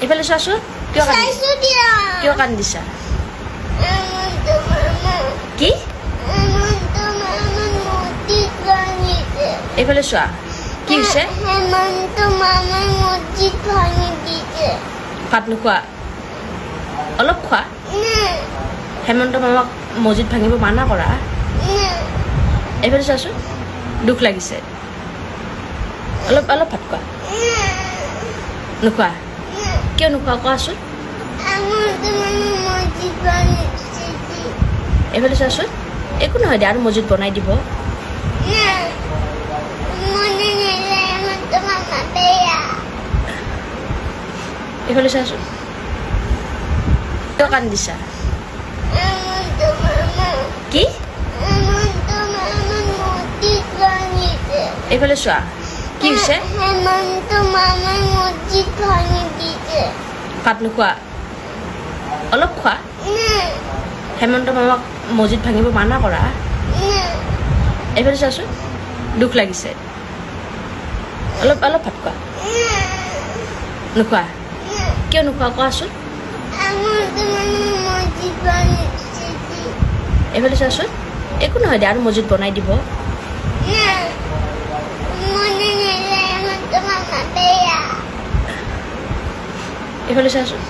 এইফালে চোৱাচোন কিয় কান্দিছা কি এইফালে চোৱা কি হৈছে ভাত নোখোৱা অলপ খোৱা হেমন্ত মামাক মছজিদ ভাঙিব মানা কৰা এইফালে চোৱাচোন দুখ লাগিছে অলপ অলপ ভাত খোৱা নোখোৱা কিয় নোখোৱা কোৱাচোন এইফালে চোৱাচোন একো নহয় দে আৰু মছজিদ বনাই দিব এইফালে চোৱাচোন কিয় কান্দিছা কি এইফালে চোৱা কি হৈছে ভাত নোখোৱা অলপ খোৱা হেমন্ত মামাক মছজিদ ভাঙিব মানা কৰা এইফালে চোৱাচোন দুখ লাগিছে অলপ অলপ ভাত খোৱা নোখোৱা কিয় নোখোৱা কোৱাচোন এইফালে চোৱাচোন একো নহয় দে আৰু মছজিদ বনাই দিব এইফালে চোৱাচোন